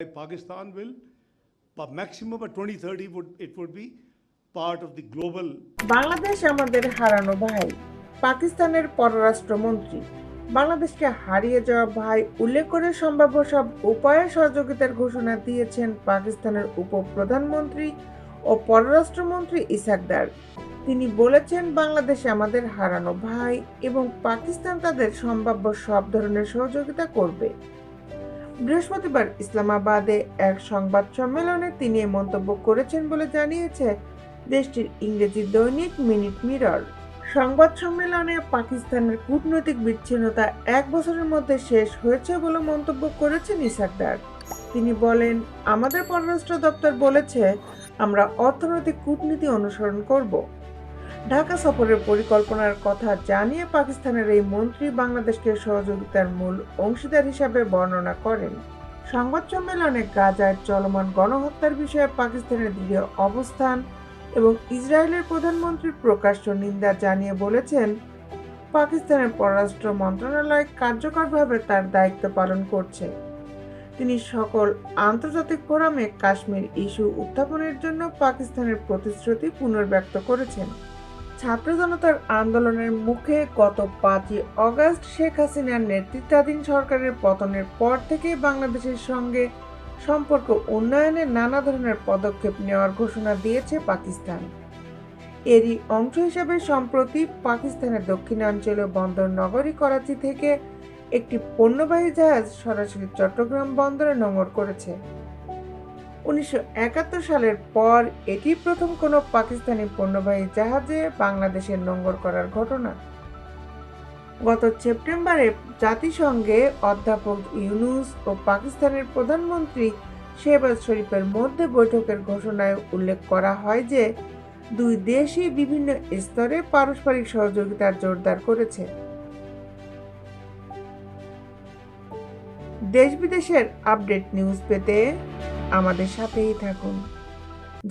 Pakistan will, maximum by 2030, it would be part of the global. Bangladesh আমাদের হারানো ভাই, পাকিস্তানের পররাষ্ট্রমন্ত্রী বাংলাদেশকে হারিয়ে যাওয়া ভাই উল্লেখ করে সম্ভাব্য সব উপায়ে সহযোগিতার ঘোষণা দিয়েছেন পাকিস্তানের উপপ্রধানমন্ত্রী ও পররাষ্ট্রমন্ত্রী ইসহাক দার। তিনি বলেছেন, বাংলাদেশ আমাদের হারানো ভাই এবং পাকিস্তান তাদের সম্ভাব্য সব ধরনের সহযোগিতা করবে। বৃহস্পতিবার ইসলামাবাদে এক সংবাদ সম্মেলনে তিনি এই মন্তব্য করেছেন বলে জানিয়েছে দেশটির ইংরেজি দৈনিক মিনিট মিরর। সংবাদ সম্মেলনে পাকিস্তানের কূটনৈতিক বিচ্ছিন্নতা 1 বছরের মধ্যে শেষ হয়েছে বলে মন্তব্য করেছেন ইসহাক দার। তিনি বলেন, আমাদের পররাষ্ট্র দপ্তর বলেছে আমরা অর্থনৈতিক কূটনীতি অনুসরণ করব। ঢাকা সফরের পরিকল্পনার কথা জানিয়ে পাকিস্তানের এই মন্ত্রী বাংলাদেশকে সহযোগিতার মূল অংশীদার হিসাবে বর্ণনা করেন। সংবাদ সম্মেলনে গাজায় চলমান গণহত্যার বিষয়ে পাকিস্তানের দৃঢ় অবস্থান এবং ইসরায়েলের প্রধানমন্ত্রীর প্রকাশ্য নিন্দা জানিয়ে বলেছেন, পাকিস্তানের পররাষ্ট্র মন্ত্রণালয় কার্যকরভাবে তার দায়িত্ব পালন করছে। তিনি সকল আন্তর্জাতিক ফোরামে কাশ্মীর ইস্যু উত্থাপনের জন্য পাকিস্তানের প্রতিশ্রুতি পুনর্ব্যক্ত করেছেন। ছাত্র জনতার আন্দোলনের মুখে গত 5ই অগস্ট শেখ হাসিনার নেতৃত্বাধীন সরকারের পতনের পর থেকে বাংলাদেশের সঙ্গে সম্পর্ক উন্নয়নে নানা ধরনের পদক্ষেপ নেওয়ার ঘোষণা দিয়েছে পাকিস্তান। এরই অংশ হিসেবে সম্প্রতি পাকিস্তানের দক্ষিণাঞ্চলীয় বন্দর নগরী করাচি থেকে একটি পণ্যবাহী জাহাজ সরাসরি চট্টগ্রাম বন্দরে নোঙর করেছে। 1971 সালের পর এটি প্রথম কোনো পাকিস্তানি পণ্যবাহী জাহাজে বাংলাদেশের নোঙর করার ঘটনা। গত সেপ্টেম্বরে জাতিসংঘে অধ্যাপক ইউনূস ও পাকিস্তানের প্রধানমন্ত্রী শেহবাজ শরীফের মধ্যে বৈঠকের ঘোষণায় উল্লেখ করা হয় যে দুই দেশই বিভিন্ন স্তরে পারস্পরিক সহযোগিতা জোরদার করেছে। দেশ বিদেশের আপডেট নিউজ পেতে আমাদের সাথেই থাকুন।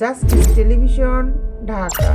Justice television, Dhaka.